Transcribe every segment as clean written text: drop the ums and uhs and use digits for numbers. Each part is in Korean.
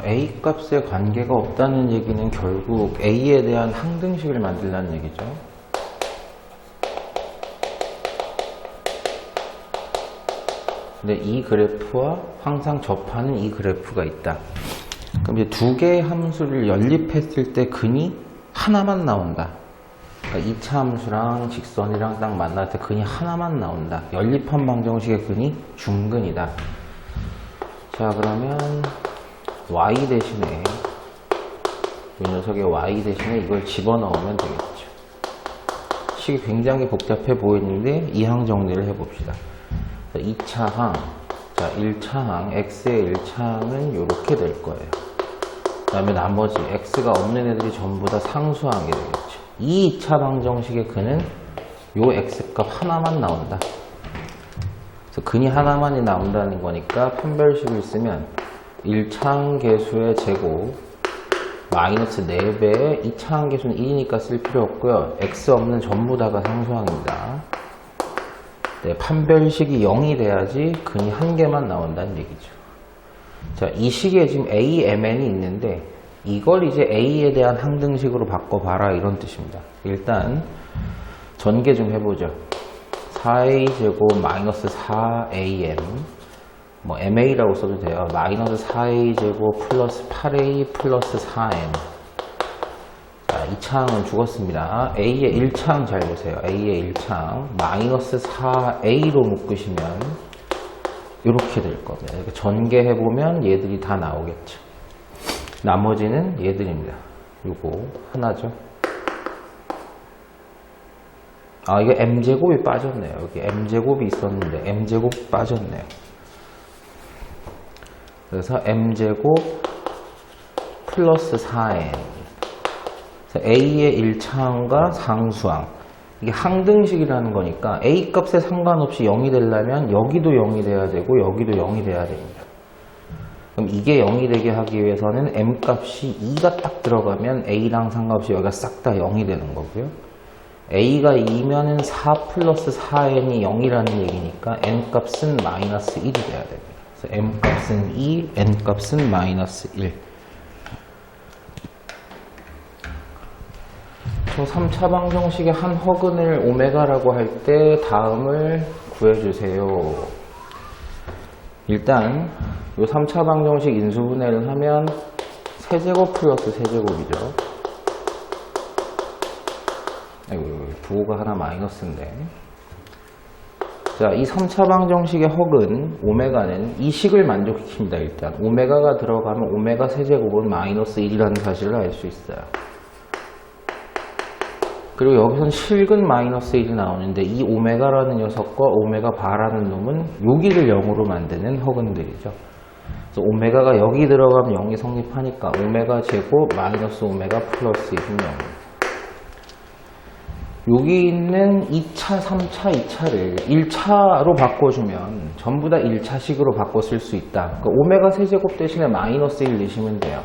A 값에 관계가 없다는 얘기는 결국 A에 대한 항등식을 만들라는 얘기죠. 근데 이 그래프와 항상 접하는 이 그래프가 있다. 그럼 이제 두 개의 함수를 연립했을 때 근이 하나만 나온다. 그러니까 2차 함수랑 직선이랑 딱 만날 때 근이 하나만 나온다. 연립한 방정식의 근이 중근이다. 자, 그러면 y 대신에 이 녀석의 y 대신에 이걸 집어넣으면 되겠죠. 식이 굉장히 복잡해 보이는데 이항 정리를 해봅시다. 2차 항, 자 1차 항, x의 1차 항은 이렇게 될 거예요. 그 다음에 나머지 x가 없는 애들이 전부 다 상수항이 되겠죠. 이 2차 방정식의 근은 요 x값 하나만 나온다. 그래서 근이 하나만이 나온다는 거니까 편별식을 쓰면 1차항 계수의 제곱 마이너스 4배에 2차항 계수는 1이니까 쓸 필요 없고요. x 없는 전부 다가 상수항입니다. 네, 판별식이 0이 돼야지 근이 한 개만 나온다는 얘기죠. 자, 이 식에 지금 a, mn이 있는데 이걸 이제 a에 대한 항등식으로 바꿔봐라 이런 뜻입니다. 일단 전개 좀 해보죠. 4a제곱 마이너스 4am 뭐 ma라고 써도 돼요. 마이너스 4a제곱 플러스 8a 플러스 4m. 자, 2차항은 죽었습니다. a의 1차항 잘 보세요. a의 1차항 마이너스 4a로 묶으시면 이렇게 될 겁니다. 이렇게 전개해보면 얘들이 다 나오겠죠. 나머지는 얘들입니다. 요거 하나죠. 아, 이거 m제곱이 빠졌네요. 여기 m제곱이 있었는데 m제곱 빠졌네요. 그래서 m제곱 플러스 4n. a의 1차항과 상수항. 이게 항등식이라는 거니까 a 값에 상관없이 0이 되려면 여기도 0이 돼야 되고 여기도 0이 돼야 됩니다. 그럼 이게 0이 되게 하기 위해서는 m 값이 2가 딱 들어가면 a랑 상관없이 여기가 싹 다 0이 되는 거고요. a가 2면은 4 플러스 4n이 0이라는 얘기니까 n 값은 마이너스 1이 돼야 됩니다. 그래서 m 값은 2, n 값은 마이너스 1. 저 3차 방정식의 한 허근을 오메가라고 할 때 다음을 구해주세요. 일단 이 3차 방정식 인수분해를 하면 세제곱 플러스 세제곱이죠. 아이고, 부호가 하나 마이너스인데. 자, 이 3차 방정식의 허근 오메가는 이 식을 만족시킵니다. 일단 오메가가 들어가면 오메가 세제곱은 마이너스 1이라는 사실을 알 수 있어요. 그리고 여기서는 실근 마이너스 1이 나오는데 이 오메가라는 녀석과 오메가 바라는 놈은 여기를 0으로 만드는 허근들이죠. 그래서 오메가가 여기 들어가면 0이 성립하니까 오메가 제곱 마이너스 오메가 플러스 1은 0. 여기 있는 2차, 3차, 2차를 1차로 바꿔주면 전부 다 1차식으로 바꿔 쓸 수 있다. 그러니까 오메가 세제곱 대신에 마이너스 1 넣으시면 돼요.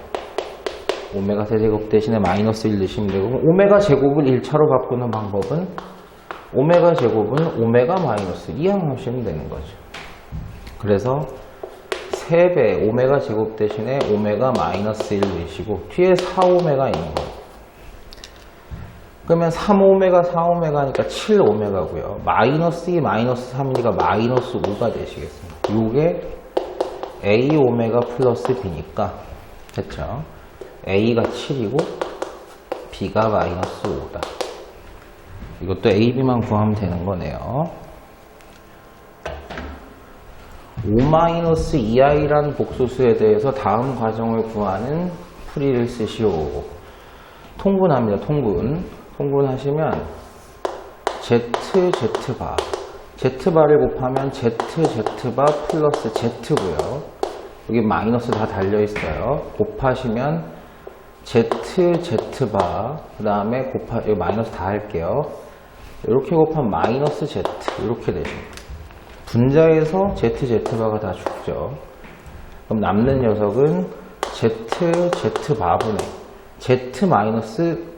오메가 세제곱 대신에 마이너스 1 넣으시면 되고, 오메가 제곱을 1차로 바꾸는 방법은 오메가 제곱은 오메가 마이너스 이항하시면 되는 거죠. 그래서 3배 오메가 제곱 대신에 오메가 마이너스 1 넣으시고 뒤에 4오메가 있는 거예요. 그러면 3오메가 4오메가니까 7오메가고요. 마이너스 2 마이너스 3이니까 마이너스 5가 되시겠습니다. 요게 a 오메가 플러스 b니까 됐죠? a가 7이고 b가 마이너스 5다. 이것도 a, b만 구하면 되는 거네요. 5-2i라는 복소수에 대해서 다음 과정을 구하는 풀이를 쓰시오. 통분합니다. 통분하시면 z, z바 z바를 곱하면 z, z바 플러스 z고요. 여기 마이너스 다 달려있어요. 곱하시면 z, z바 그 다음에 여기 마이너스 다 할게요. 이렇게 곱하면 마이너스 z 이렇게 되십니다. 분자에서 z, z바가 다 죽죠. 그럼 남는 녀석은 z, z바분의 z 마이너스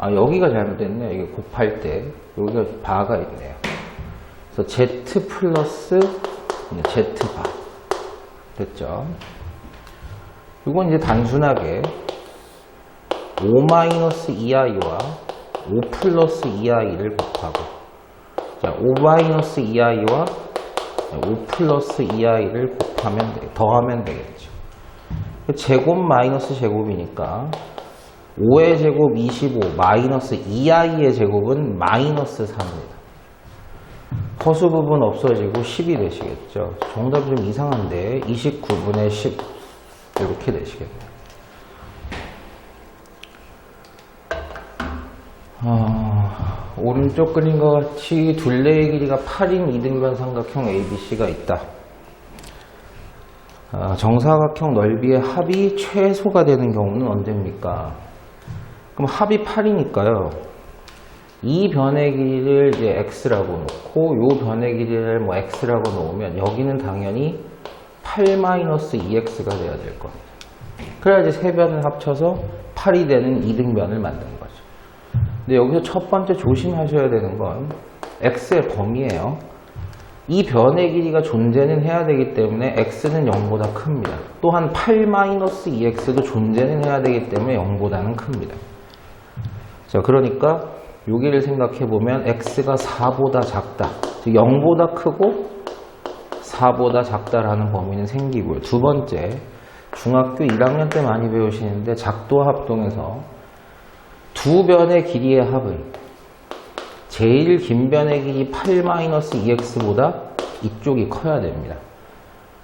여기가 잘못됐네요. 이게 곱할 때 여기가 바가 있네요. 그래서 z 플러스 Z바 됐죠? 이건 이제 단순하게 5-2i와 5 플러스 2i를 곱하고, 자, 5-2i와 5 플러스 2i를 더하면 되겠죠. 제곱 마이너스 제곱이니까 5의 제곱 25 마이너스 2i의 제곱은 마이너스 4입니다. 허수 부분 없어지고 10이 되시겠죠. 정답이 좀 이상한데 29분의 10 이렇게 되시겠네요. 오른쪽 그림과 같이 둘레의 길이가 8인 이등변 삼각형 ABC가 있다. 정사각형 넓이의 합이 최소가 되는 경우는 언제입니까? 그럼 합이 8이니까요. 이 변의 길이를 이제 x라고 놓고 요 변의 길이를 뭐 x라고 놓으면 여기는 당연히 8-2x가 돼야 될 겁니다. 그래야지 세 변을 합쳐서 8이 되는 이등변을 만드는 거죠. 근데 여기서 첫 번째 조심하셔야 되는 건 x의 범위예요. 이 변의 길이가 존재는 해야 되기 때문에 x는 0보다 큽니다. 또한 8-2x도 존재는 해야 되기 때문에 0보다는 큽니다. 자, 그러니까 여기를 생각해 보면 x가 4보다 작다. 즉 0보다 크고 4보다 작다라는 범위는 생기고요. 두 번째, 중학교 1학년 때 많이 배우시는데 작도와 합동에서 두 변의 길이의 합은 제일 긴 변의 길이 8-2x보다 이쪽이 커야 됩니다.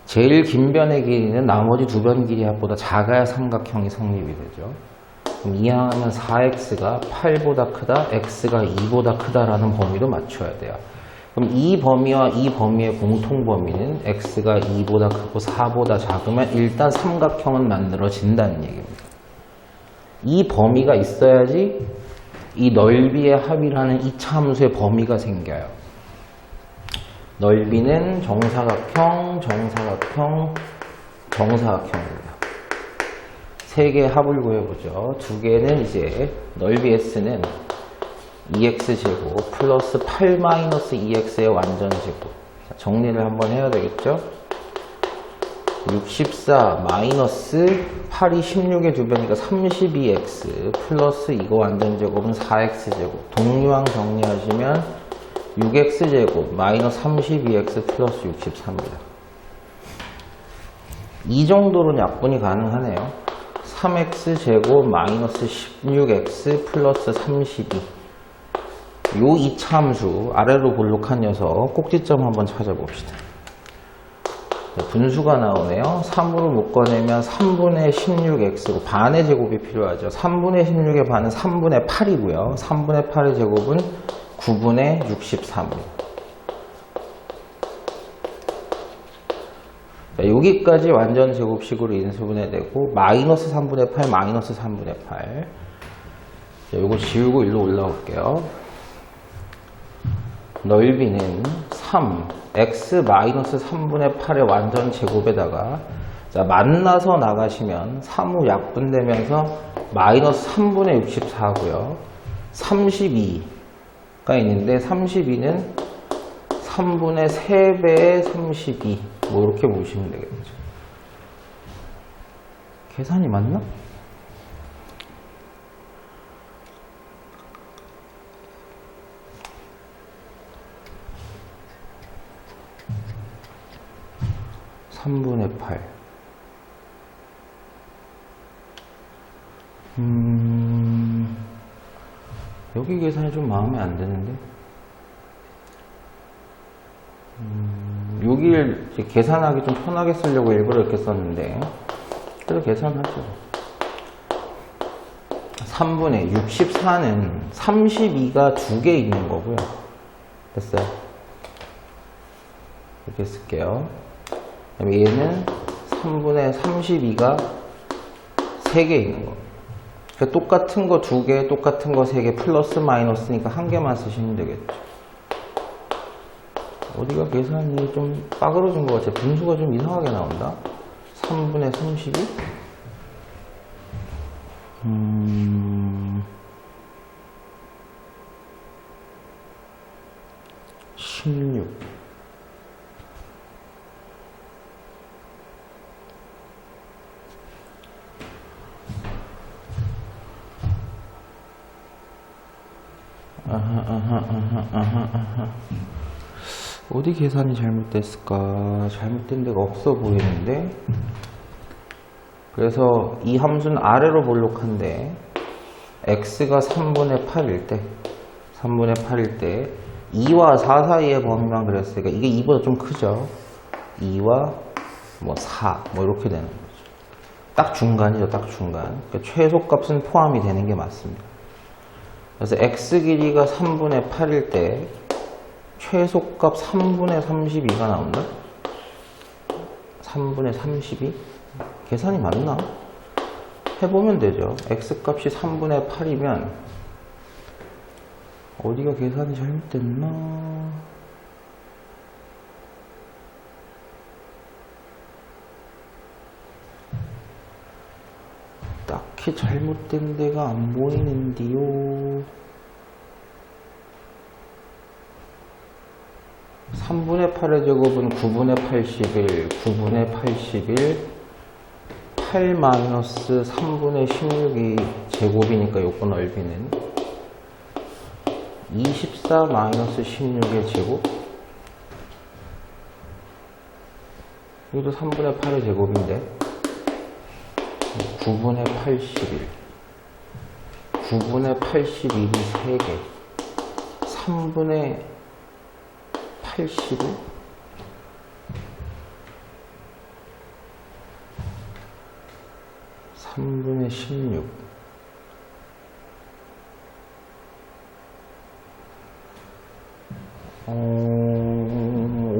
제일 긴 변의 길이는 나머지 두 변 길이 합보다 작아야 삼각형이 성립이 되죠. 그럼 이항하면 4x가 8보다 크다, x가 2보다 크다라는 범위로 맞춰야 돼요. 그럼 이 범위와 이 범위의 공통 범위는 x가 2보다 크고 4보다 작으면 일단 삼각형은 만들어진다는 얘기입니다. 이 범위가 있어야지 이 넓이의 합이라는 이차 함수의 범위가 생겨요. 넓이는 정사각형, 정사각형, 정사각형입니다. 세 개의 합을 구해보죠. 두 개는 이제 넓이 S는 2x제곱 플러스 8-2x의 완전제곱. 정리를 한번 해야 되겠죠? 64 마이너스 8이 16의 두 배니까 32x 플러스 이거 완전제곱은 4x제곱. 동류항 정리하시면 6x제곱 마이너스 32x 플러스 63입니다. 이 정도로는 약분이 가능하네요. 3x제곱 마이너스 16x 플러스 32. 요 이차함수 아래로 볼록한 녀석 꼭지점 한번 찾아봅시다. 분수가 나오네요. 3으로 묶어내면 3분의 16x고 반의 제곱이 필요하죠. 3분의 16의 반은 3분의 8이고요. 3분의 8의 제곱은 9분의 63입니다. 여기까지 완전 제곱식으로 인수분해되고 마이너스 3분의 8, 마이너스 3분의 8. 자, 요거 지우고 일로 올라올게요. 넓이는 3, x 마이너스 3분의 8의 완전 제곱에다가 자, 만나서 나가시면 3후 약분되면서 마이너스 3분의 64고요. 32가 있는데 32는 3분의 3배의 32 뭐 이렇게 보시면 되겠죠. 계산이 맞나? (3분의 8) 여기 계산이 좀 마음에 안 드는데 여기를 계산하기 좀 편하게 쓰려고 일부러 이렇게 썼는데 그래도 계산하죠. 3분의 64는 32가 2개 있는 거고요. 됐어요? 이렇게 쓸게요. 그다음에 얘는 3분의 32가 3개 있는 거. 그러니까 똑같은 거 2개, 똑같은 거 3개, 플러스 마이너스니까 한 개만 쓰시면 되겠죠. 어디가 계산이 좀 빠그러진 것 같아요. 분수가 좀 이상하게 나온다. 3분의 32? 16 어디 계산이 잘못됐을까? 잘못된 데가 없어 보이는데. 그래서 이 함수는 아래로 볼록한데 x가 3분의 8일 때 2와 4 사이의 범위만 그랬으니까 이게 2보다 좀 크죠. 2와 뭐 4 뭐 이렇게 되는 거죠. 딱 중간이죠. 딱 중간. 그러니까 최소값은 포함이 되는 게 맞습니다. 그래서 x 길이가 3분의 8일 때 최소값 3분의 32가 나온다? 3분의 32? 계산이 맞나? 해보면 되죠. x값이 3분의 8이면 어디가 계산이 잘못됐나? 딱히 잘못된 데가 안 보이는데요. 3분의 8의 제곱은 9분의 81, 9분의 81, 8 마이너스 3분의 16이 제곱이니까 요거 넓이는 24 마이너스 16의 제곱. 이것도 3분의 8의 제곱인데 9분의 81, 9분의 81이 3개, 3분의 81, 3분의 16.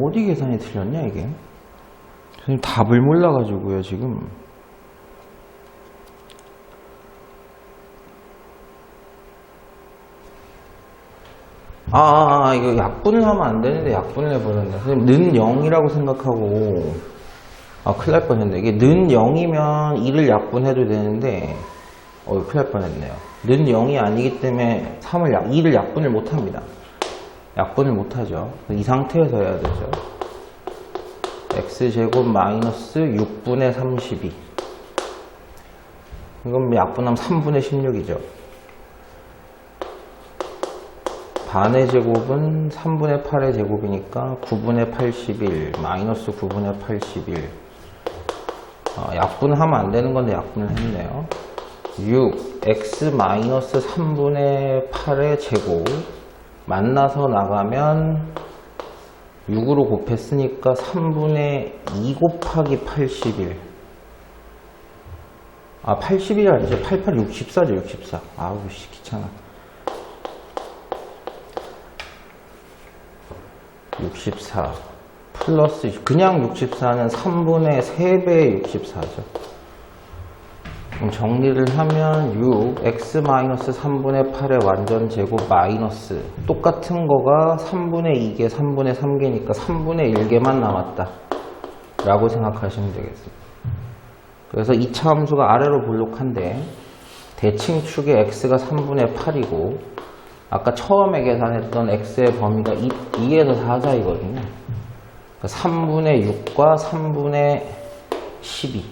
어디 계산이 틀렸냐 이게? 선생님 답을 몰라가지고요 지금. 이거 약분을 하면 안 되는데 약분을 해버렸네. 선생님 는 0이라고 생각하고 큰일 날 뻔했네. 이게 는 0이면 2를 약분해도 되는데 큰일 날 뻔했네요. 는 0이 아니기 때문에 2를 약분을 못합니다. 약분을 못하죠. 이 상태에서 해야 되죠. x제곱 마이너스 6분의 32. 이건 약분하면 3분의 16이죠. 반의 제곱은 3분의 8의 제곱이니까 9분의 81 마이너스 9분의 81. 약분을 하면 안 되는 건데 약분을 했네요. 6 x 마이너스 3분의 8의 제곱 만나서 나가면 6으로 곱했으니까 3분의 2 곱하기 81. 81이 아니죠. 88, 64죠. 64. 아우 귀찮아. 64 플러스 그냥 64는 3분의 3배의 64죠. 그럼 정리를 하면 6 x 마이너스 3분의 8의 완전 제곱 마이너스 똑같은 거가 3분의 2개 3분의 3개니까 3분의 1개만 남았다 라고 생각하시면 되겠습니다. 그래서 2차 함수가 아래로 볼록한데 대칭축의 x가 3분의 8이고 아까 처음에 계산했던 x의 범위가 2에서 4 사이거든요. 그러니까 3분의 6과 3분의 12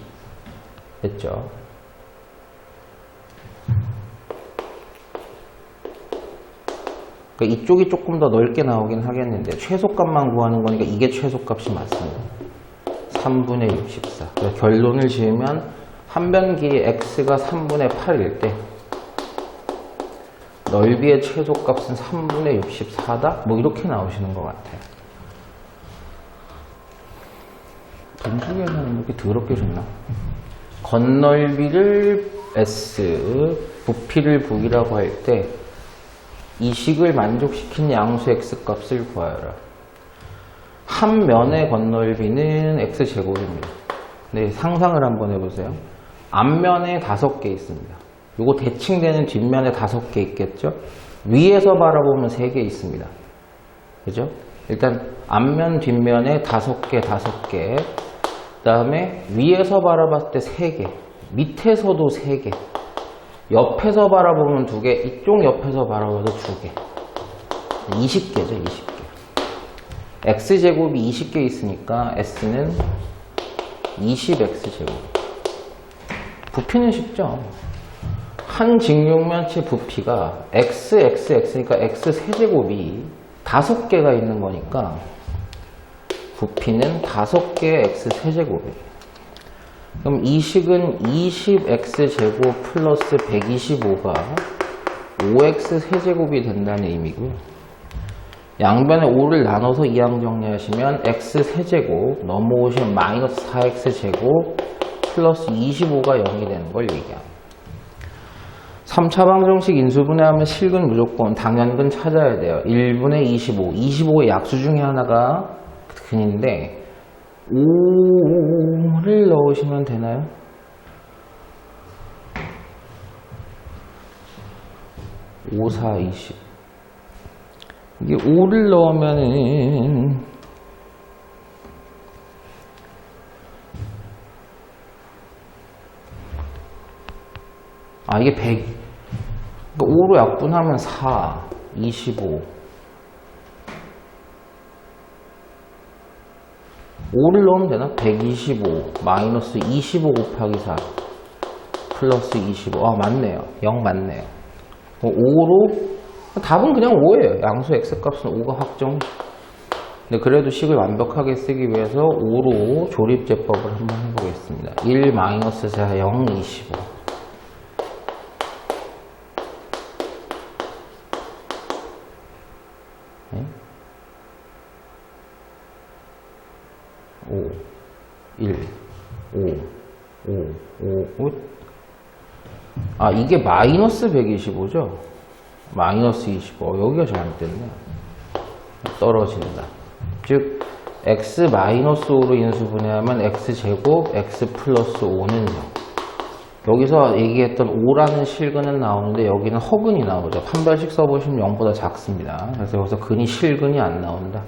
됐죠. 그러니까 이쪽이 조금 더 넓게 나오긴 하겠는데 최소값만 구하는 거니까 이게 최소값이 맞습니다. 3분의 64. 그러니까 결론을 지으면 한 변기의 x가 3분의 8일 때 넓이의 최소값은 3분의 64다? 뭐 이렇게 나오시는 것 같아요. 분수계산은 이렇게 더럽게 줬나? 겉넓이를 S, 부피를 V라고 할 때 이 식을 만족시킨 양수 X값을 구하여라. 한 면의 겉넓이는 X제곱입니다. 네, 상상을 한번 해보세요. 앞면에 5개 있습니다. 요거 대칭되는 뒷면에 5개 있겠죠? 위에서 바라보면 3개 있습니다. 그죠? 일단 앞면, 뒷면에 5개, 5개. 그 다음에 위에서 바라봤을 때 3개. 밑에서도 3개. 옆에서 바라보면 2개. 이쪽 옆에서 바라봐도 2개. 20개죠, 20개. X제곱이 20개 있으니까 S는 20X제곱. 부피는 쉽죠? 한 직육면체 부피가 xxx니까 x 세제곱이 5개가 있는 거니까 부피는 5개의 x 세제곱이에요. 그럼 이 식은 20x제곱 플러스 125가 5x 세제곱이 된다는 의미고요. 양변에 5를 나눠서 이항 정리하시면 x 세제곱 넘어오시면 마이너스 4x 제곱 플러스 25가 0이 되는 걸 얘기합니다. 3차 방정식 인수분해하면 실근 무조건 당연근 찾아야 돼요. 1분의 25. 25의 약수 중에 하나가 근인데 5를 넣으시면 되나요? 5, 4, 20. 이게 5를 넣으면은 이게 100. 그러니까 5로 약분하면 4, 25. 5를 넣으면 되나? 125 마이너스 25 곱하기 4 플러스 25. 맞네요. 0 맞네요. 5로 답은 그냥 5예요. 양수 x값은 5가 확정. 근데 그래도 식을 완벽하게 쓰기 위해서 5로 조립제법을 한번 해보겠습니다. 1 마이너스 4 0 25. 네? 5 1 5 5 5 이게 마이너스 125죠? 마이너스 25. 여기가 잘못됐네. 떨어진다. 즉 x 마이너스 5로 인수분해하면 x제곱 x 플러스 5는 0. 여기서 얘기했던 5라는 실근은 나오는데 여기는 허근이 나오죠. 판별식 써보시면 0보다 작습니다. 그래서 여기서 근이 실근이 안 나온다.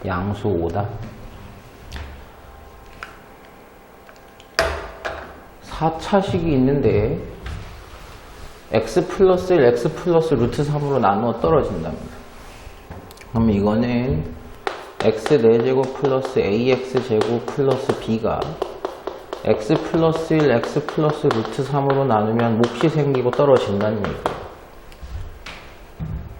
양수 5다. 4차식이 있는데 x 플러스 1, x 플러스 루트 3으로 나누어 떨어진답니다. 그럼 이거는 x 4제곱 플러스 ax제곱 플러스 b가 x 플러스 1, x 플러스 루트 3으로 나누면 몫이 생기고 떨어진다는 얘기예요.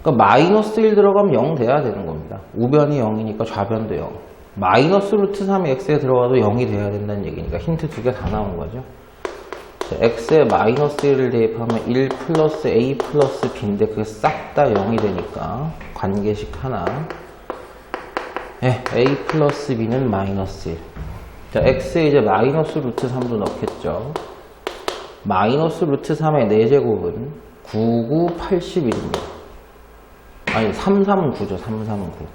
그러니까 마이너스 1 들어가면 0 돼야 되는 겁니다. 우변이 0이니까 좌변도 0. 마이너스 루트 3이 x에 들어가도 0이 돼야 된다는 얘기니까 힌트 2개 다 나온 거죠. x에 마이너스 1을 대입하면 1 플러스 a 플러스 b인데 그게 싹 다 0이 되니까 관계식 하나. a 플러스 b는 마이너스 1. 자, x에 이제 마이너스 루트 3도 넣겠죠. 마이너스 루트 3의 4제곱은 99, 81입니다. 아니, 339죠. 339.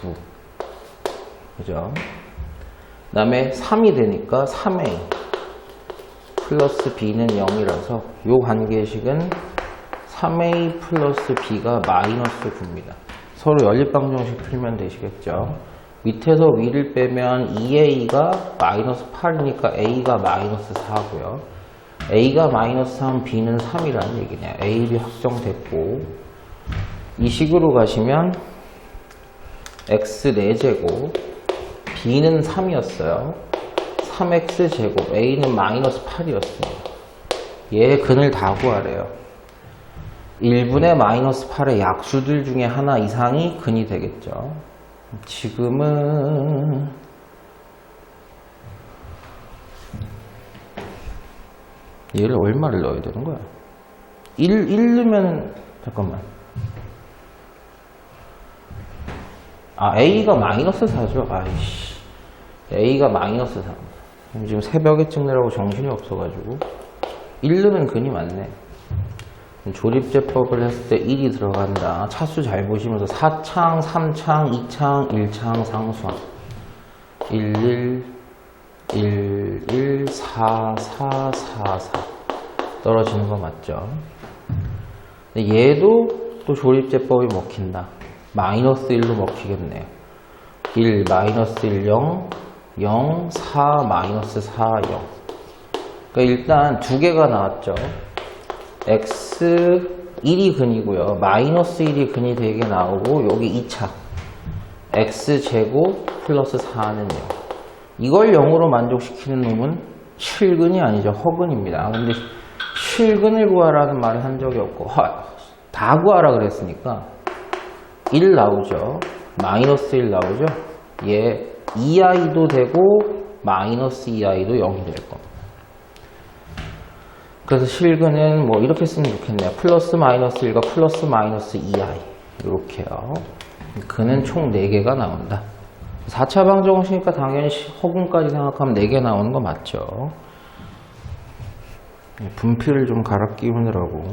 9. 그죠? 그 다음에 3이 되니까 3a 플러스 b는 0이라서 이 관계식은 3a 플러스 b가 마이너스 9입니다. 서로 연립방정식 풀면 되시겠죠. 밑에서 위를 빼면 2a가 마이너스 8이니까 a가 마이너스 4고요. a가 마이너스 3, b는 3이라는 얘기냐. a, b 확정됐고 이 식으로 가시면 x 4제곱 b는 3이었어요. 3x제곱 a는 마이너스 8이었습니다. 얘 근을 다 구하래요. 1분의 마이너스 8의 약수들 중에 하나 이상이 근이 되겠죠. 지금은 얘를 얼마를 넣어야 되는 거야? 1 넣으면 잠깐만. a가 마이너스 4죠. 아이씨. a가 마이너스 3. 지금 새벽에 찍느라고 정신이 없어가지고 1 넣으면 근이 맞네. 조립제법을 했을 때 1이 들어간다. 차수 잘 보시면서 4창, 3창, 2창, 1창 상수함. 1, 1, 1, 1, 4, 4, 4, 4 떨어지는 거 맞죠? 얘도 또 조립제법이 먹힌다. 마이너스 1로 먹히겠네요. 1, 마이너스 1, 0, 0, 4, 마이너스 4, 0. 그러니까 일단 두 개가 나왔죠. x 1이 근이고요. 마이너스 1이 근이 되게 나오고 여기 2차 x제곱 플러스 4는 0. 이걸 0으로 만족시키는 놈은 실근이 아니죠. 허근입니다. 근데 실근을 구하라는 말을 한 적이 없고 다 구하라 그랬으니까 1 나오죠. 마이너스 1 나오죠. 얘 2i도 되고 마이너스 2i도 0이 될 겁니다. 그래서 실근은 뭐 이렇게 쓰면 좋겠네요. 플러스 마이너스 1과 플러스 마이너스 2i 이렇게요. 근은 총 4개가 나온다. 4차 방정식이니까 당연히 허근까지 생각하면 4개 나오는 거 맞죠? 분필을 좀 갈아 끼우느라고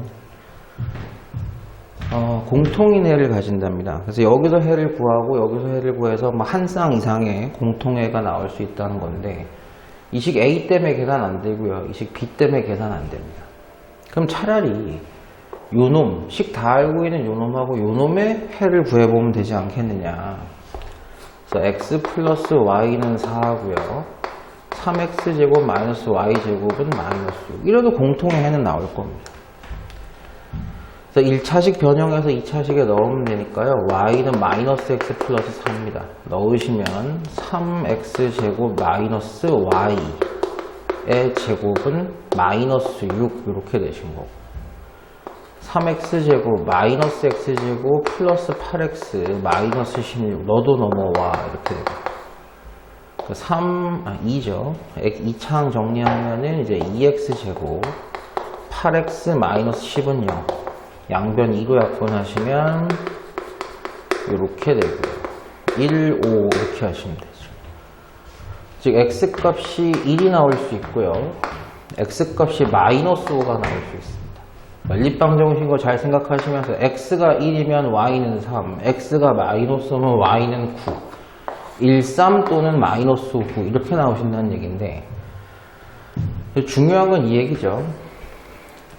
공통인 해를 가진답니다. 그래서 여기서 해를 구하고 여기서 해를 구해서 뭐 한 쌍 이상의 공통해가 나올 수 있다는 건데 이 식 A 때문에 계산 안 되고요. 이 식 B 때문에 계산 안 됩니다. 그럼 차라리 요놈, 식 다 알고 있는 요놈하고 요놈의 해를 구해보면 되지 않겠느냐. 그래서 x 플러스 y는 4하고요. 3x제곱 마이너스 y제곱은 마이너스 6. 이래도 공통의 해는 나올 겁니다. 그래서 1차식 변형해서 2차식에 넣으면 되니까요. y는 마이너스 x 플러스 4입니다. 넣으시면 3x제곱 마이너스 y의 제곱은 마이너스 6 이렇게 되신 거고 3x제곱 마이너스 x제곱 플러스 8x 마이너스 16 너도 넘어와 이렇게 됩니다. 2죠. 2차항 정리하면은 이제 2x제곱 8x 마이너스 10은 0 양변 2로 약분하시면 이렇게 되고요. 1, 5 이렇게 하시면 되죠. 즉 x값이 1이 나올 수 있고요. x값이 마이너스 5가 나올 수 있습니다. 연립방정식인 거 잘 생각하시면서 x가 1이면 y는 3, x가 마이너스 5면 y는 9 1, 3 또는 마이너스 5, 9 이렇게 나오신다는 얘기인데 중요한 건 이 얘기죠.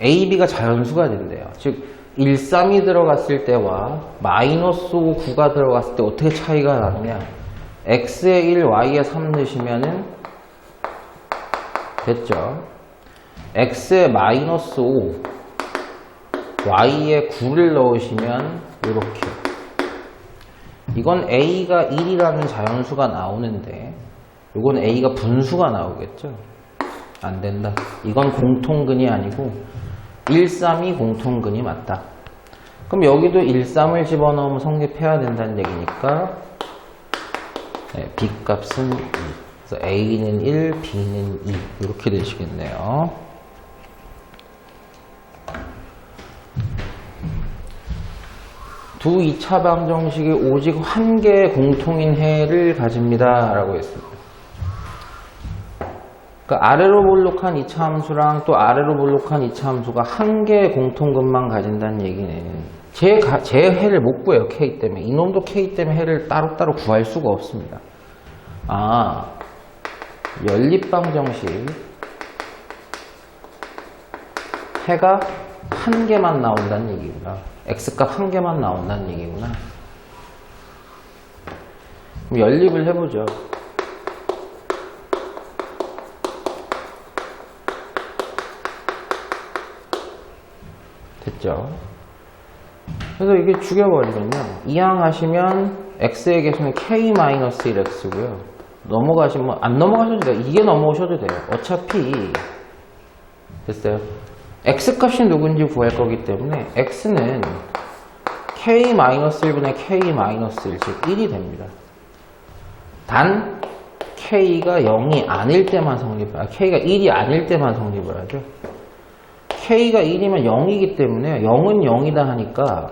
a, b가 자연수가 된대요. 즉 1, 3이 들어갔을 때와 마이너스 5, 9가 들어갔을 때 어떻게 차이가 나느냐 x에 1, y에 3 넣으시면은 됐죠. x에 마이너스 5 y에 9를 넣으시면 이렇게 이건 a가 1이라는 자연수가 나오는데 이건 a가 분수가 나오겠죠. 안 된다. 이건 공통근이 아니고 1, 3이 공통근이 맞다. 그럼 여기도 1, 3을 집어넣으면 성립해야 된다는 얘기니까 네, b 값은 2. 그래서 a는 1, b는 2 이렇게 되시겠네요. 두 2차 방정식이 오직 한 개의 공통인 해를 가집니다 라고 했습니다. 그러니까 아래로 볼록한 2차 함수랑 또 아래로 볼록한 2차 함수가 한 개의 공통근만 가진다는 얘기는 제 해를 못 구해요. K 때문에. 이놈도 K 때문에 해를 따로따로 구할 수가 없습니다. 연립방정식 해가 한 개만 나온다는 얘기구나. x값 한 개만 나온다는 얘기구나. 그럼 연립을 해보죠. 됐죠? 그래서 이게 죽여버리면요. 이항하시면 x의 개수는 k-1x고요. 넘어가시면 안 넘어가셔도 돼요. 이게 넘어오셔도 돼요. 어차피 됐어요. x값이 누군지 구할 거기 때문에 x는 k-1분의 k-1, 즉 1이 됩니다. 단 k가 0이 아닐 때만 k가 1이 아닐 때만 성립을 하죠. k가 1이면 0이기 때문에 0은 0이다 하니까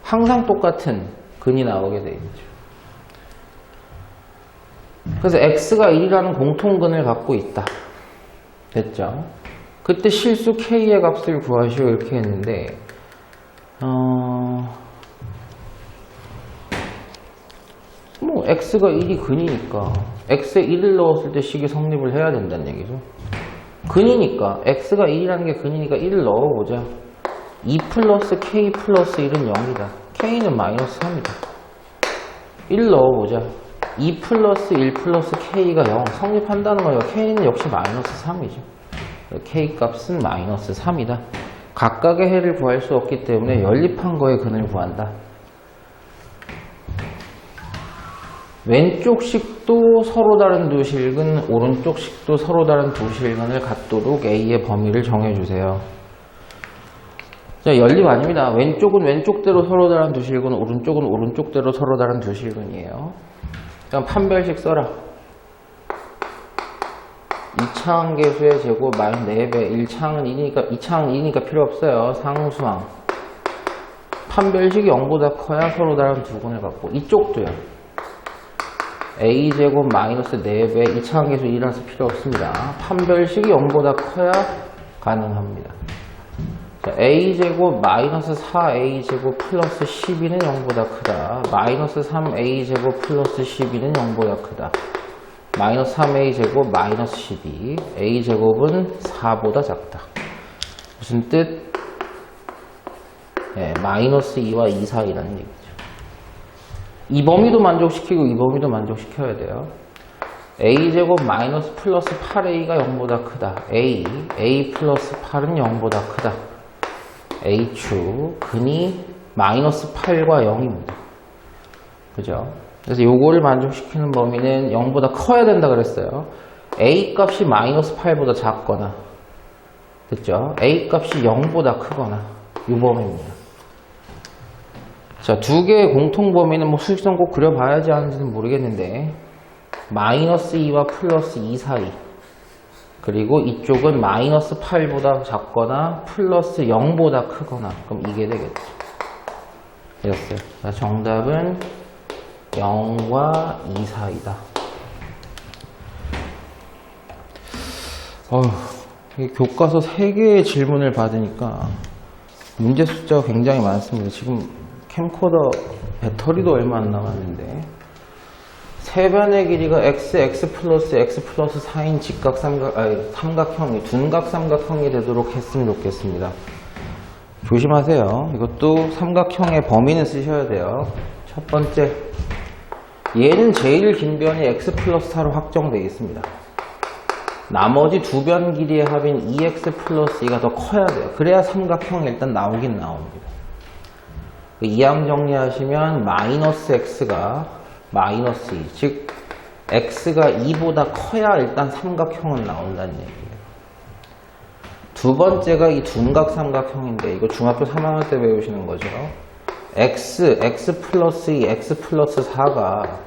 항상 똑같은 근이 나오게 되어 있죠. 그래서 x가 1이라는 공통근을 갖고 있다. 됐죠? 그때 실수 k의 값을 구하시오 이렇게 했는데 뭐 x가 1이 근이니까 x에 1을 넣었을 때 식이 성립을 해야 된다는 얘기죠. 근이니까 x가 1이라는 게 근이니까 1을 넣어보자. 2 플러스 k 플러스 1은 0이다. k는 마이너스 3이다. 1 넣어보자. 2 플러스 1 플러스 k가 0 성립한다는 거예요. k는 역시 마이너스 3이죠. k 값은 마이너스 3이다. 각각의 해를 구할 수 없기 때문에 연립한 거의 근을 구한다. 왼쪽 식도 서로 다른 두 실근, 오른쪽 식도 서로 다른 두 실근을 갖도록 A의 범위를 정해주세요. 자, 연립 아닙니다. 왼쪽은 왼쪽대로 서로 다른 두 실근, 오른쪽은 오른쪽대로 서로 다른 두 실근이에요. 그럼 판별식 써라. 2차항 계수의 제곱 마이너스 4배, 1차항은 2니까, 2차항은 2니까 필요 없어요. 상수항. 판별식이 0보다 커야 서로 다른 두 근을 갖고, 이쪽도요. a제곱 마이너스 4배, 2차항 계수 1이라서 필요 없습니다. 판별식이 0보다 커야 가능합니다. 자, a제곱 마이너스 4a제곱 플러스 12는 0보다 크다. 마이너스 3a제곱 플러스 12는 0보다 크다. 마이너스 3a제곱 마이너스 12. a제곱은 4보다 작다. 무슨 뜻? 네, 마이너스 2와 2 사이라는 얘기죠. 이 범위도 만족시키고 이 범위도 만족시켜야 돼요. a제곱 마이너스 플러스 8a가 0보다 크다. a 플러스 8은 0보다 크다. h축 근이 마이너스 8과 0입니다. 그죠? 그래서 요거를 만족시키는 범위는 0보다 커야 된다 그랬어요. a 값이 마이너스 8보다 작거나, 됐죠? a 값이 0보다 크거나, 요 범위입니다. 자, 두 개의 공통 범위는 뭐 수식선 꼭 그려봐야지 하는지는 모르겠는데, 마이너스 2와 플러스 2 사이, 그리고 이쪽은 마이너스 8보다 작거나 플러스 0보다 크거나, 그럼 이게 되겠죠. 이렇어요. 자, 정답은 0과 2 사이다. 교과서 3개의 질문을 받으니까 문제 숫자가 굉장히 많습니다. 지금 캠코더 배터리도 얼마 안 남았는데, 세변의 길이가 x 플러스 4인 삼각형이 둔각 삼각형이 되도록 했으면 좋겠습니다. 조심하세요. 이것도 삼각형의 범위는 쓰셔야 돼요. 첫 번째, 얘는 제일 긴 변이 x 플러스 4로 확정되어 있습니다. 나머지 두 변 길이의 합인 2x 플러스 2가 더 커야 돼요. 그래야 삼각형이 일단 나오긴 나옵니다. 이항 정리하시면 마이너스 x가 마이너스 2, 즉 x가 2보다 커야 일단 삼각형은 나온다는 얘기예요. 두 번째가 이 둔각 삼각형인데, 이거 중학교 3학년 때 배우시는 거죠. x 플러스 2, x 플러스 4가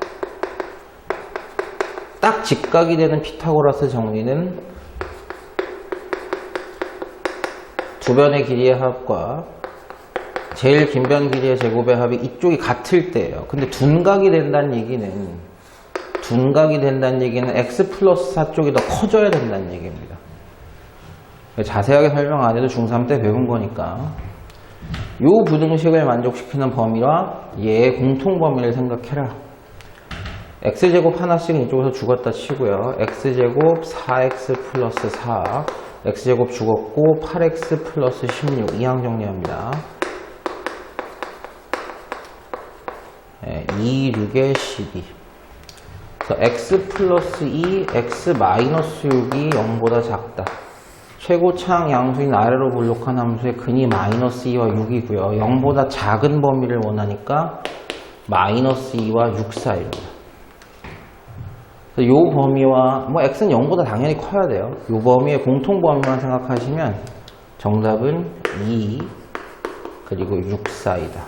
딱 직각이 되는 피타고라스 정리는 두 변의 길이의 합과 제일 긴 변 길이의 제곱의 합이 이쪽이 같을 때예요. 근데 둔각이 된다는 얘기는 x 플러스 4 쪽이 더 커져야 된다는 얘기입니다. 자세하게 설명 안 해도 중3 때 배운 거니까 요 부등식을 만족시키는 범위와 얘의 공통 범위를 생각해라. x제곱 하나씩은 이쪽에서 죽었다 치고요. x제곱 4x 플러스 4, x제곱 죽었고 8x 플러스 16, 이항 정리합니다. 2, 6에 12. 그래서 x 플러스 2, x 마이너스 6이 0보다 작다. 최고차항 양수인 아래로 볼록한 함수의 근이 마이너스 2와 6이고요. 0보다 작은 범위를 원하니까 마이너스 2와 6 사이입니다. 요 범위와, x는 0보다 당연히 커야 돼요. 요 범위의 공통 범위만 생각하시면 정답은 2 그리고 6 사이다.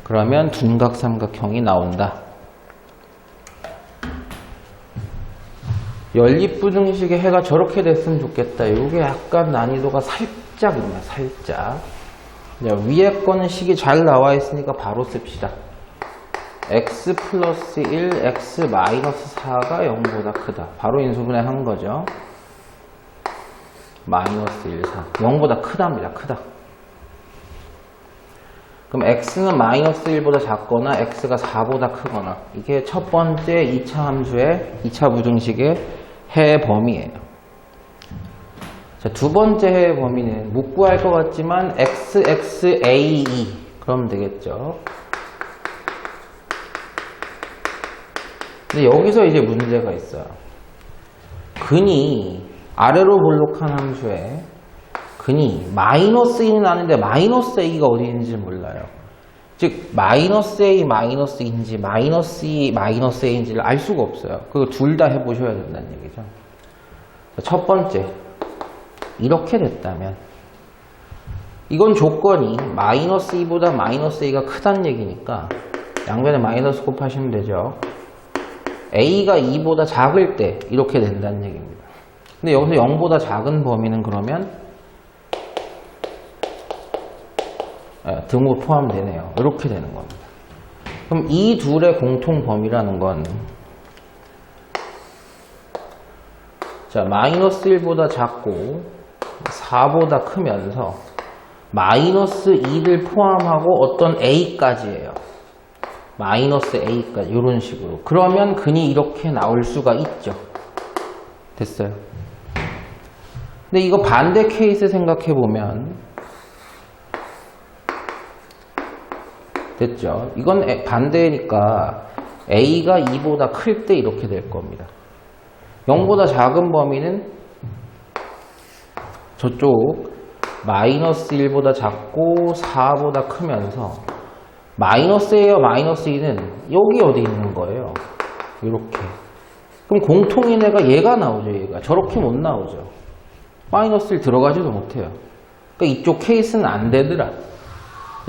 그러면 둔각 삼각형이 나온다. 연립부등식의 해가 저렇게 됐으면 좋겠다. 이게 약간 난이도가 살짝입니다. 살짝. 위에 거는 식이 잘 나와 있으니까 바로 씁시다. x 플러스 1, x 마이너스 4가 0보다 크다. 바로 인수분해 한 거죠. 마이너스 1, 4. 0보다 크답니다. 크다. 그럼 x는 마이너스 1보다 작거나 x가 4보다 크거나, 이게 첫 번째 2차 함수의 2차 부등식의 해의 범위예요. 자, 두 번째 해의 범위는 못 구할 것 같지만 xxae 그러면 되겠죠. 근데 여기서 이제 문제가 있어요. 근이 아래로 볼록한 함수에 근이 마이너스 2는 아는데 마이너스 a가 어디 있는지 몰라요. 즉 마이너스 a 마이너스 인지 마이너스 2 마이너스 a인지를 알 수가 없어요. 그거 둘 다 해보셔야 된다는 얘기죠. 첫 번째, 이렇게 됐다면 이건 조건이 마이너스 2보다 마이너스 A가 크다는 얘기니까 양변에 마이너스 곱하시면 되죠. A가 2보다 작을 때 이렇게 된다는 얘기입니다. 근데 여기서 0보다 작은 범위는 그러면 등호 포함되네요. 이렇게 되는 겁니다. 그럼 이 둘의 공통 범위라는 건 자, 마이너스 1보다 작고 4보다 크면서 마이너스 2를 포함하고 어떤 A까지예요. 마이너스 A까지 이런 식으로. 그러면 근이 이렇게 나올 수가 있죠. 됐어요. 근데 이거 반대 케이스 생각해보면 됐죠. 이건 반대니까 A가 2보다 클 때 이렇게 될 겁니다. 0보다 작은 범위는 저쪽 마이너스 1보다 작고 4보다 크면서 마이너스 A와 마이너스 2는 여기 어디 있는 거예요. 이렇게. 그럼 공통인 애가 얘가 나오죠. 얘가. 저렇게 못 나오죠. 마이너스 1 들어가지도 못해요. 그러니까 이쪽 케이스는 안 되더라.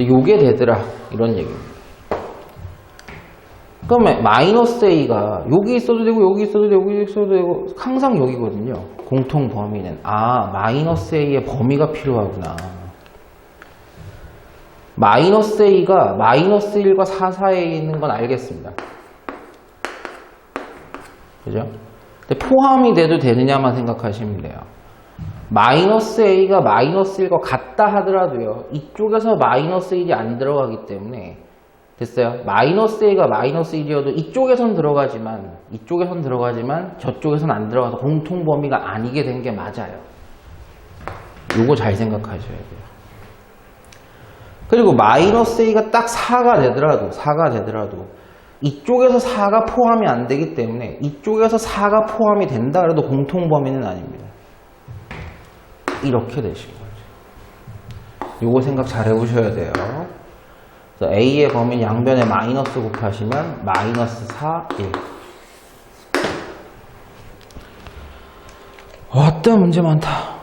요게 되더라. 이런 얘기입니다. 그러면 마이너스 A가 여기 있어도 되고 여기 있어도 되고 여기 있어도 되고 항상 여기거든요. 공통 범위는. 아, 마이너스 A의 범위가 필요하구나. 마이너스 A가 마이너스 1과 4 사이에 있는 건 알겠습니다. 그죠? 근데 포함이 돼도 되느냐만 생각하시면 돼요. 마이너스 A가 마이너스 1과 같다 하더라도요. 이쪽에서 마이너스 1이 안 들어가기 때문에 됐어요? 마이너스 A가 마이너스 1이어도 이쪽에선 들어가지만 저쪽에선 안 들어가서 공통 범위가 아니게 된 게 맞아요. 요거 잘 생각하셔야 돼요. 그리고 마이너스 A가 딱 4가 되더라도 이쪽에서 4가 포함이 안 되기 때문에 이쪽에서 4가 포함이 된다 그래도 공통 범위는 아닙니다. 이렇게 되신 거죠. 요거 생각 잘 해보셔야 돼요. 그래서 A의 범위 양변에 마이너스 곱하시면 마이너스 4, 1. 왔다 문제 많다.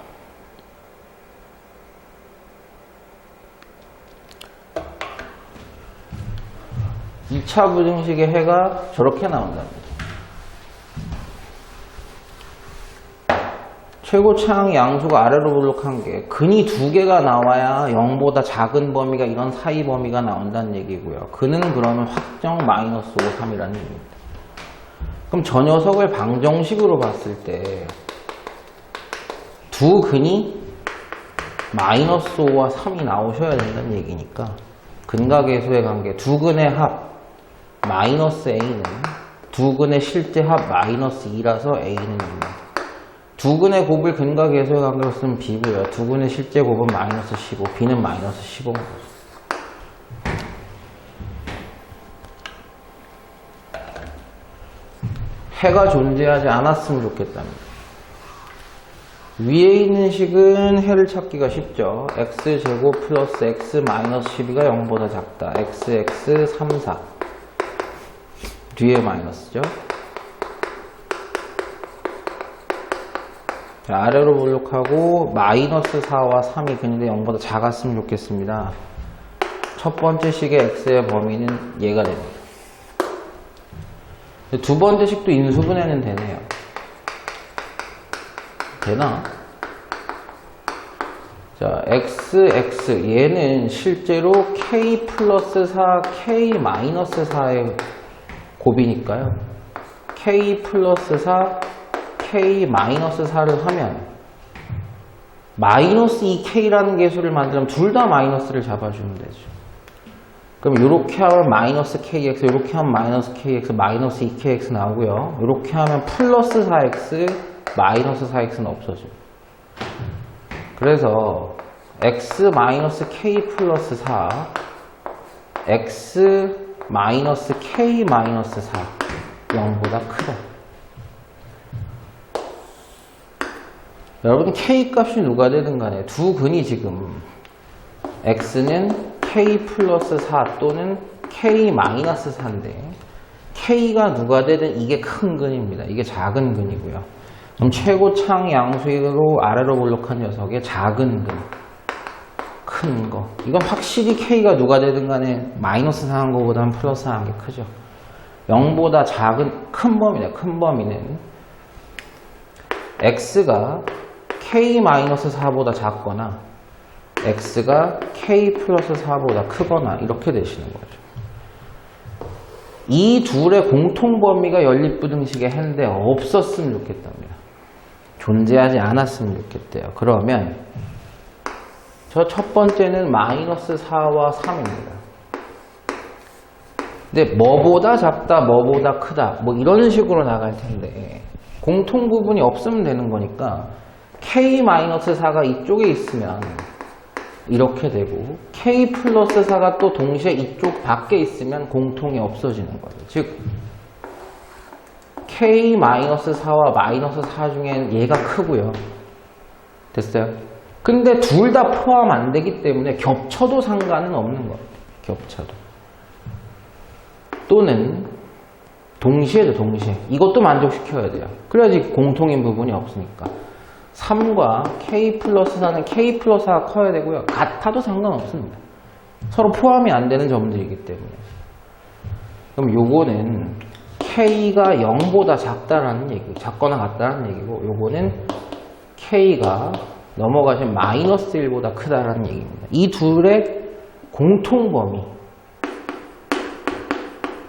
이 차 부등식의 해가 저렇게 나온답니다. 최고차항 양수가 아래로 볼록한 게 근이 2개가 나와야 0보다 작은 범위가 이런 사이 범위가 나온다는 얘기고요. 근은 그러면 확정 마이너스 5, 3이라는 얘기입니다. 그럼 저 녀석을 방정식으로 봤을 때 두 근이 마이너스 5와 3이 나오셔야 된다는 얘기니까 근과 계수의 관계 두 근의 합 마이너스 A는 두 근의 실제 합 마이너스 2라서 A는 2입니다. 두 근의 곱을 근과 계수의 관계로 쓰면 B고요. 두 근의 실제 곱은 마이너스 15, B는 마이너스 15인 거죠. 해가 존재하지 않았으면 좋겠답니다. 위에 있는 식은 해를 찾기가 쉽죠. x제곱 플러스 x 마이너스 12가 0보다 작다. xx 3, 4 뒤에 마이너스죠. 자, 아래로 볼록하고 마이너스 4와 3이 근인데 0보다 작았으면 좋겠습니다. 첫 번째 식의 x의 범위는 얘가 됩니다. 두 번째 식도 인수분해는 되네요. 되나? 자, x 얘는 실제로 k 플러스 4, k 마이너스 4의 곱이니까요. k 플러스 4, k 마이너스 4를 하면 마이너스 2k라는 계수를 만들면 둘 다 마이너스를 잡아주면 되죠. 그럼 이렇게 하면 마이너스 kx, 이렇게 하면 마이너스 kx, 마이너스 2kx 나오고요. 이렇게 하면 플러스 4x, 마이너스 4x는 없어집니다. 그래서 x 마이너스 k 플러스 4, x 마이너스 k 마이너스 4, 0보다 크다. 여러분 k 값이 누가 되든 간에 두 근이 지금 x는 k 플러스 4 또는 k 마이너스 4인데 k가 누가 되든 이게 큰 근입니다. 이게 작은 근이고요. 그럼 최고차항 양수로 아래로 볼록한 녀석의 작은 근 큰 거. 이건 확실히 K가 누가 되든 간에 마이너스 4한 거보다는 플러스 4한 게 크죠. 0보다 작은 큰 범위다. 큰 범위는 X가 K-4보다 작거나 X가 K 플러스 4보다 크거나 이렇게 되시는 거죠. 이 둘의 공통 범위가 연립부등식의 해인데 없었으면 좋겠답니다. 존재하지 않았으면 좋겠대요. 그러면 저 첫 번째는 마이너스 4와 3입니다. 근데 뭐보다 작다, 뭐보다 크다 뭐 이런 식으로 나갈 텐데 공통 부분이 없으면 되는 거니까 K-4가 이쪽에 있으면 이렇게 되고 K 플러스 4가 또 동시에 이쪽 밖에 있으면 공통이 없어지는 거예요. 즉 K-4와 마이너스 4 중엔 얘가 크고요. 됐어요? 근데 둘 다 포함 안 되기 때문에 겹쳐도 상관은 없는 거예요. 겹쳐도. 또는 동시에도 동시에. 이것도 만족시켜야 돼요. 그래야지 공통인 부분이 없으니까. 3과 K 플러스 4는 K 플러스 4가 커야 되고요. 같아도 상관없습니다. 서로 포함이 안 되는 점들이기 때문에. 그럼 요거는 K가 0보다 작다라는 얘기, 작거나 같다라는 얘기고, 요거는 K가 넘어가신 마이너스 1보다 크다라는 얘기입니다. 이 둘의 공통 범위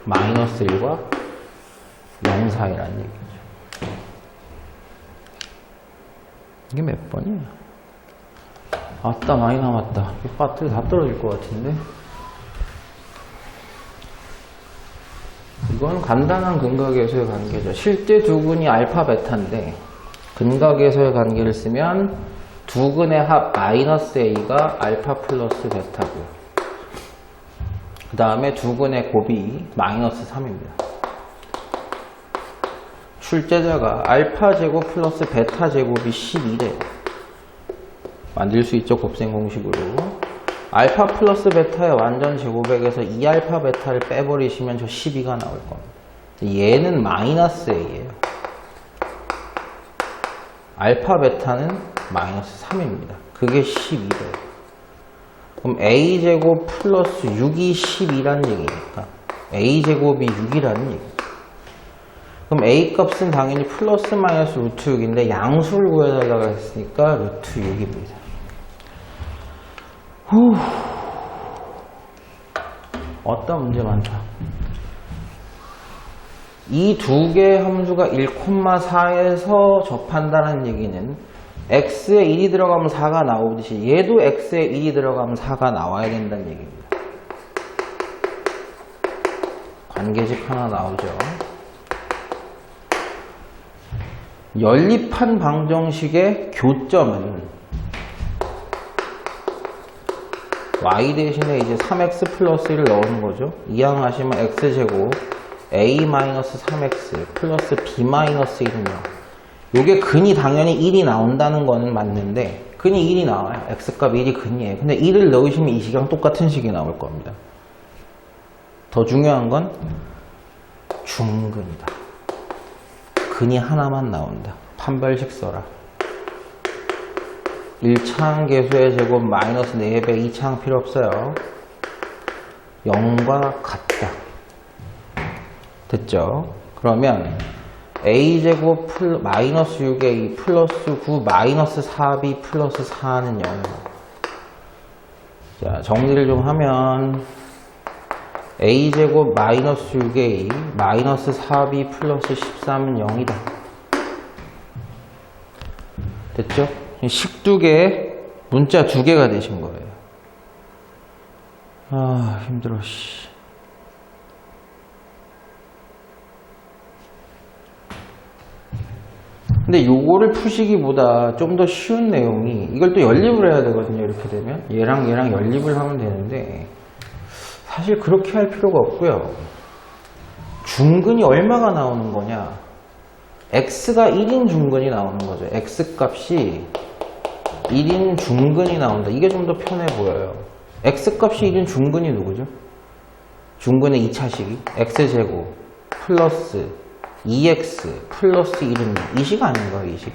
마이너스 1과 0 사이라는 얘기죠. 이게 몇 번이야? 아따 많이 남았다. 이 배터리 다 떨어질 것 같은데. 이건 간단한 근각에서의 관계죠. 실제 두근이 알파 베타인데 근각에서의 관계를 쓰면 두근의 합 마이너스 A가 알파 플러스 베타고요. 그 다음에 두근의 곱이 마이너스 3입니다. 출제자가 알파 제곱 플러스 베타 제곱이 12래요. 만들 수 있죠, 곱셈 공식으로. 알파 플러스 베타의 완전 제곱액에서 2알파 베타를 빼버리시면 저 12가 나올 겁니다. 얘는 마이너스 A예요. 알파 베타는 마이너스 3입니다. 그게 12래요. 그럼 A제곱 플러스 6이 12라는 얘기니까 A제곱이 6이라는 얘기죠. 그럼 A 값은 당연히 플러스 마이너스 루트 6인데 양수를 구해달라고 했으니까 루트 6입니다. 후, 어떤 문제 많다. 이 두 개의 함수가 1,4에서 접한다는 얘기는 x에 1이 들어가면 4가 나오듯이 얘도 x에 1이 들어가면 4가 나와야 된다는 얘기입니다. 관계식 하나 나오죠. 연립한 방정식의 교점은 y 대신에 이제 3x 플러스 1을 넣는 거죠. 이항하시면 x제곱 a-3x 플러스 b-1은요. 요게 근이 당연히 1이 나온다는 거는 맞는데 근이 1이 나와요. x값 1이 근이에요. 근데 1을 넣으시면 이 식이랑 똑같은 식이 나올 겁니다. 더 중요한 건 중근이다. 근이 하나만 나온다. 판별식 써라. 1차항 계수의 제곱 마이너스 4배 2차항 필요 없어요. 0과 같다. 됐죠? 그러면 a제곱 마이너스 6a 플러스 9 마이너스 4b 플러스 4는 0. 자, 정리를 좀 하면 a제곱 마이너스 6a 마이너스 4b 플러스 13은 0이다. 됐죠? 식 두 개, 문자 두 개가 되신 거예요. 아, 힘들어, 씨. 근데 요거를 푸시기보다 좀 더 쉬운 내용이, 이걸 또 연립을 해야 되거든요. 이렇게 되면 얘랑 얘랑 연립을 하면 되는데 사실 그렇게 할 필요가 없고요. 중근이 얼마가 나오는 거냐, x가 1인 중근이 나오는 거죠. x 값이 1인 중근이 나온다. 이게 좀 더 편해 보여요. x 값이 1인 중근이 누구죠? 중근의 2차식이 x제곱 플러스 2x 플러스 1은 이 식 아닌가요? 이 식.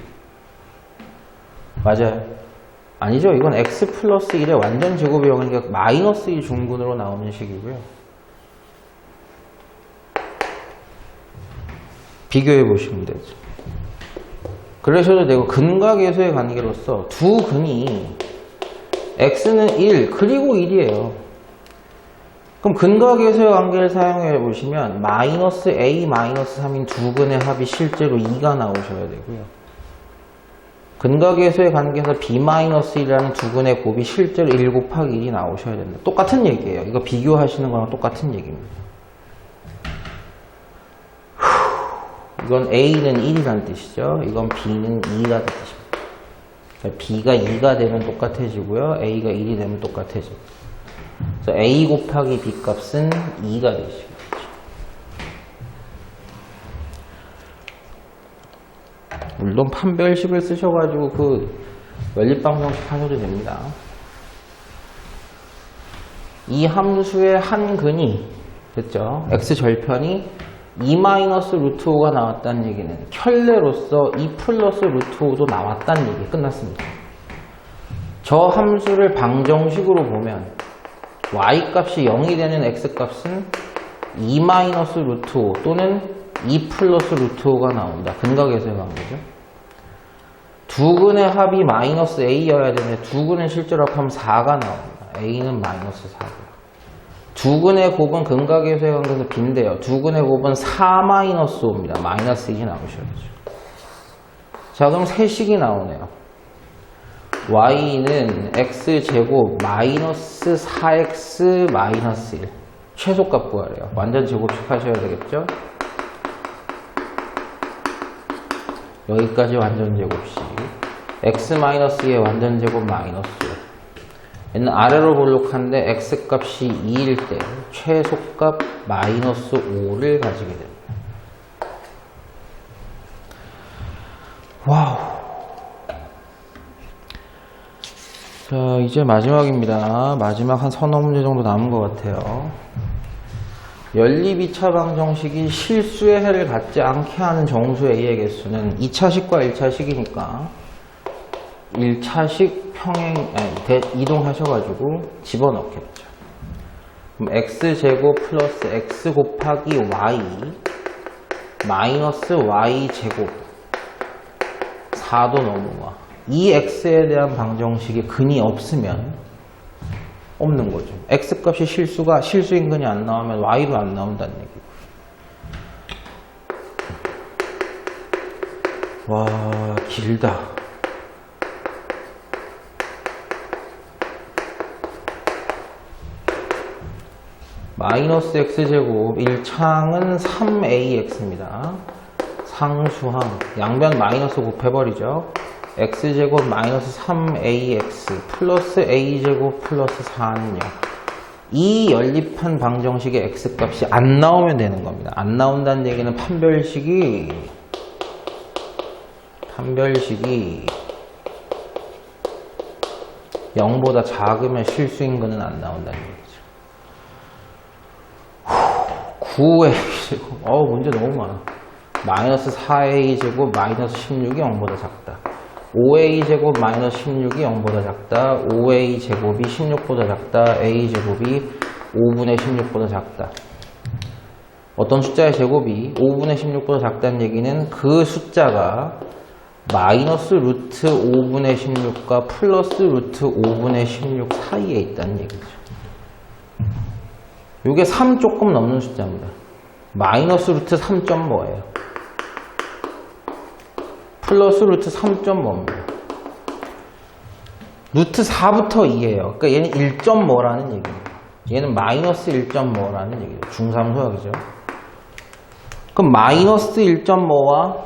맞아요. 아니죠. 이건 x 플러스 1의 완전 제곱이 0이니까 마이너스 1 중근으로 나오는 식이고요. 비교해 보시면 되죠. 그러셔도 되고, 근과 계수의 관계로서 두 근이 x는 1 그리고 1이에요. 그럼 근과 계수의 관계를 사용해 보시면 마이너스 a 마이너스 3인 두 근의 합이 실제로 2가 나오셔야 되고요. 근과 계수의 관계에서 b-1이라는 두 근의 곱이 실제로 1 곱하기 1이 나오셔야 됩니다. 똑같은 얘기예요. 이거 비교하시는 거랑 똑같은 얘기입니다. 이건 a는 1이라는 뜻이죠. 이건 b는 2라는 뜻입니다. 그러니까 b가 2가 되면 똑같아지고요. a가 1이 되면 똑같아집니다. 그래서 a 곱하기 b 값은 2가 되시죠. 물론 판별식을 쓰셔가지고 그 연립방정식 하셔도 됩니다. 이 함수의 한 근이 됐죠? x절편이 2-루트5가 나왔다는 얘기는 켤레로서 2 플러스 루트 5도 나왔다는 얘기 끝났습니다. 저 함수를 방정식으로 보면 y 값이 0이 되는 x 값은 2-루트 5 또는 2 플러스 루트 5가 나온다. 근과 계수의 관계죠. 두 근의 합이 마이너스 a여야 되는데 두 근의 실제로 합하면 4가 나옵니다. a는 마이너스 4고요. 두 근의 곱은 근과 계수의 관계에서 b인데요. 두 근의 곱은 4-5입니다. 마이너스 1이 나오셔야죠. 자, 그럼 세식이 나오네요. y는 x제곱 마이너스 4x 마이너스 1 최소값 구하래요. 완전 제곱식 하셔야 되겠죠? 여기까지 완전 제곱식. x-2의 완전 제곱 마이너스 5. 얘는 아래로 볼록한데 x 값이 2일 때 최소값 마이너스 5를 가지게 됩니다. 와우. 자, 이제 마지막입니다. 마지막 한 서너 문제 정도 남은 것 같아요. 연립 2차 방정식이 실수의 해를 갖지 않게 하는 정수 A의 개수는 2차식과 1차식이니까 1차식 이동하셔가지고 집어넣겠죠. 그럼 x제곱 플러스 x 곱하기 y 마이너스 y제곱 4도 넘어와. 이 x에 대한 방정식이 근이 없으면 없는 거죠. x값이 실수인 근이 안 나오면 y도 안 나온다는 얘기고. 와, 길다. 마이너스 x제곱 1창은 3ax입니다. 상수항 양변 마이너스 곱해버리죠. x제곱 마이너스 3ax 플러스 a제곱 플러스 4는요. 이 연립한 방정식의 x값이 안 나오면 되는 겁니다. 안 나온다는 얘기는 판별식이 0보다 작으면 실수인근은 안 나온다는 얘기죠. 9a제곱 문제 너무 많아. 마이너스 4a제곱 마이너스 16이 0보다 작다. 5a제곱 마이너스 16이 0보다 작다. 5a제곱이 16보다 작다. a제곱이 5분의 16보다 작다. 어떤 숫자의 제곱이 5분의 16보다 작다는 얘기는 그 숫자가 마이너스 루트 5분의 16과 플러스 루트 5분의 16 사이에 있다는 얘기죠. 이게 3 조금 넘는 숫자입니다. 마이너스 루트 3점 뭐예요? 플러스 루트 3점 뭐입니다. 루트 4부터 2예요. 그러니까 얘는 1점 뭐라는 얘기입니다. 얘는 마이너스 1점 뭐라는 얘기죠. 중3 수학이죠. 그럼 마이너스 1점 뭐와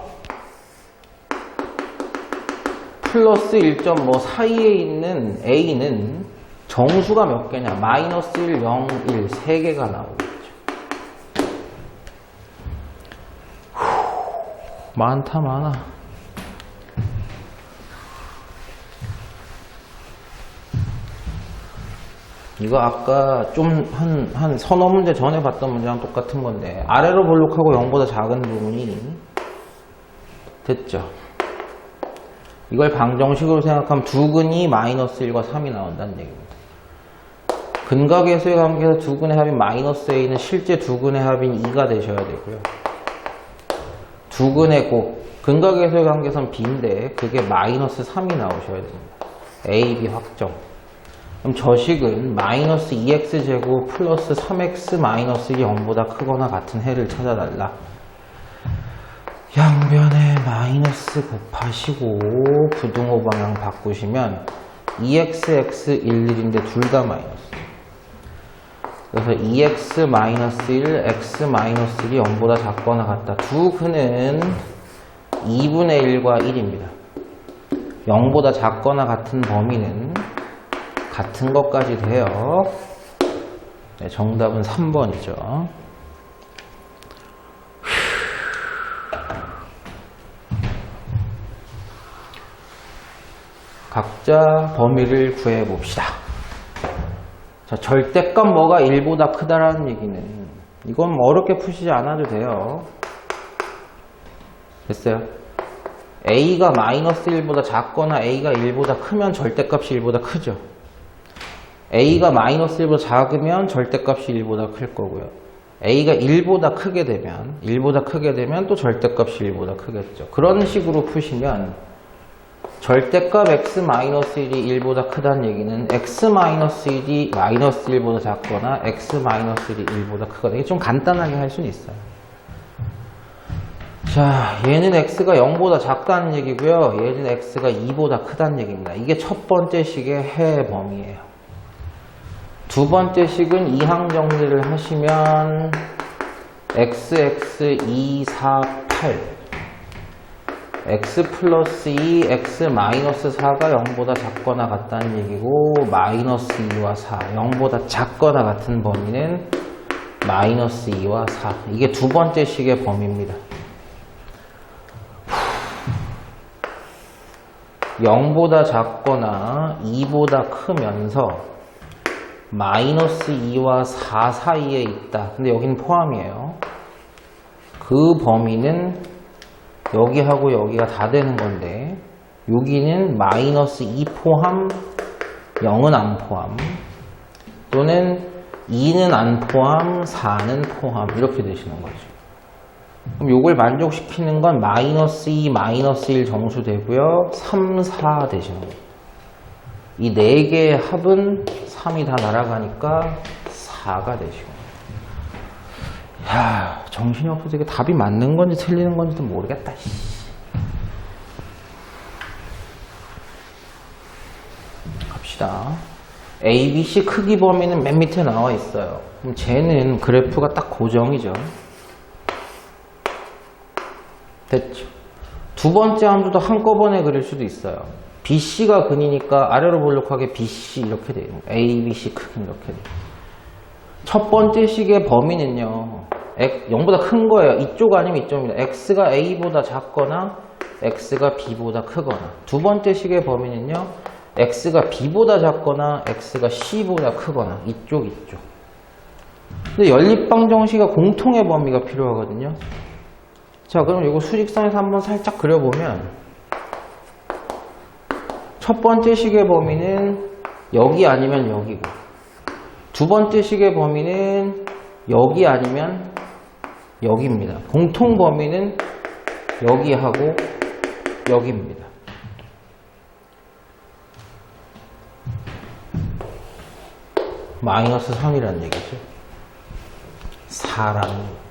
플러스 1점 뭐 사이에 있는 A는 정수가 몇 개냐? 마이너스 1, 0, 1, 3개가 나오겠죠. 많다, 많아. 이거 아까 좀 한 서너 문제 전에 봤던 문제랑 똑같은 건데 아래로 볼록하고 0보다 작은 부분이 됐죠. 이걸 방정식으로 생각하면 두 근이 마이너스 1과 3이 나온다는 얘기입니다. 근각계수의 관계에서 두 근의 합인 마이너스 a는 실제 두 근의 합인 2가 되셔야 되고요. 두 근의 곱, 근각계수의 관계에서는 b인데 그게 마이너스 3이 나오셔야 됩니다. a, b 확정. 그럼 저 식은 마이너스 2x제곱 플러스 3x 마이너스 1이 0보다 크거나 같은 해를 찾아달라. 양변에 마이너스 곱하시고 부등호 방향 바꾸시면 2x, 11인데 둘 다 마이너스. 그래서 2x 마이너스 1, x 마이너스 1이 0보다 작거나 같다. 두 근은 2분의 1과 1입니다. 0보다 작거나 같은 범위는 같은 것까지 돼요. 네, 정답은 3번이죠. 각자 범위를 구해봅시다. 자, 절대값 뭐가 1보다 크다라는 얘기는 이건 뭐 어렵게 푸시지 않아도 돼요. 됐어요? A가 마이너스 1보다 작거나 A가 1보다 크면 절대값이 1보다 크죠. A가 마이너스 1보다 작으면 절대값이 1보다 클 거고요. A가 1보다 크게 되면 또 절대값이 1보다 크겠죠. 그런 식으로 푸시면 절대값 x-1이 1보다 크다는 얘기는 x-1이 마이너스 1보다 작거나 x-1이 1보다 크거나 이게 좀 간단하게 할 수는 있어요. 자, 얘는 x가 0보다 작다는 얘기고요. 얘는 x가 2보다 크다는 얘기입니다. 이게 첫 번째 식의 해 범위예요. 두 번째 식은 이항 정리를 하시면 x, 2, 4, 8 x 플러스 2, x 마이너스 4가 0보다 작거나 같다는 얘기고 마이너스 2와 4, 0보다 작거나 같은 범위는 마이너스 2와 4 이게 두 번째 식의 범위입니다. 0보다 작거나 2보다 크면서 마이너스 2와 4 사이에 있다. 근데 여기는 포함이에요. 그 범위는 여기하고 여기가 다 되는 건데 여기는 마이너스 2 포함, 0은 안 포함 또는 2는 안 포함, 4는 포함 이렇게 되시는 거죠. 그럼 요걸 만족시키는 건 마이너스 2, 마이너스 1 정수 되고요. 3, 4 되시는 거예요. 이 4개의 합은 3이 다 날아가니까 4가 되시고. 야, 정신이 없어서 이게 답이 맞는 건지 틀리는 건지도 모르겠다. 갑시다. A, B, C 크기 범위는 맨 밑에 나와 있어요. 그럼 쟤는 그래프가 딱 고정이죠. 됐죠. 두 번째 함수도 한꺼번에 그릴 수도 있어요. BC가 근이니까 아래로 볼록하게 BC 이렇게 돼요. A, B, C 크기 이렇게 돼요. 첫 번째 식의 범위는요. 0보다 큰 거예요. 이쪽 아니면 이쪽입니다. X가 A보다 작거나 X가 B보다 크거나. 두 번째 식의 범위는요. X가 B보다 작거나 X가 C보다 크거나. 이쪽. 근데 연립방정식이 공통의 범위가 필요하거든요. 자, 그럼 이거 수직선에서 한번 살짝 그려보면 첫 번째 식의 범위는 여기 아니면 여기고 두 번째 식의 범위는 여기 아니면 여기입니다. 공통 범위는 여기하고 여기입니다. 마이너스 3이라는 얘기죠. 4라는 얘기.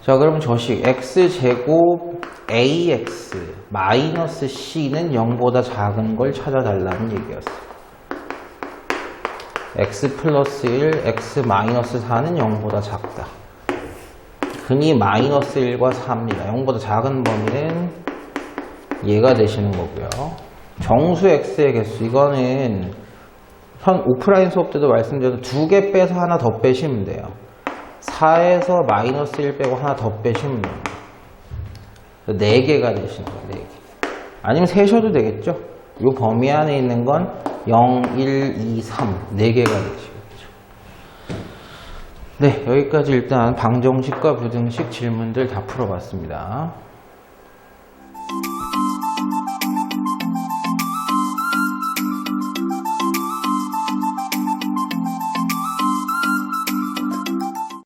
자, 그러면 저식 x제곱 ax 마이너스 c는 0보다 작은 걸 찾아달라는 얘기였어요. x 플러스 1, x 마이너스 4는 0보다 작다. 근이 마이너스 1과 4입니다. 0보다 작은 범위는 얘가 되시는 거고요. 정수 x의 개수, 이거는 현 오프라인 수업 때도 말씀드려도 2개 빼서 하나 더 빼시면 돼요. 4에서 마이너스 1 빼고 하나 더 빼시면 됩니다. 4개가 되시는 거예요. 4개. 아니면 세셔도 되겠죠. 이 범위 안에 있는 건 0, 1, 2, 3 4개가 되시겠죠. 네, 여기까지 일단 방정식과 부등식 질문들 다 풀어봤습니다.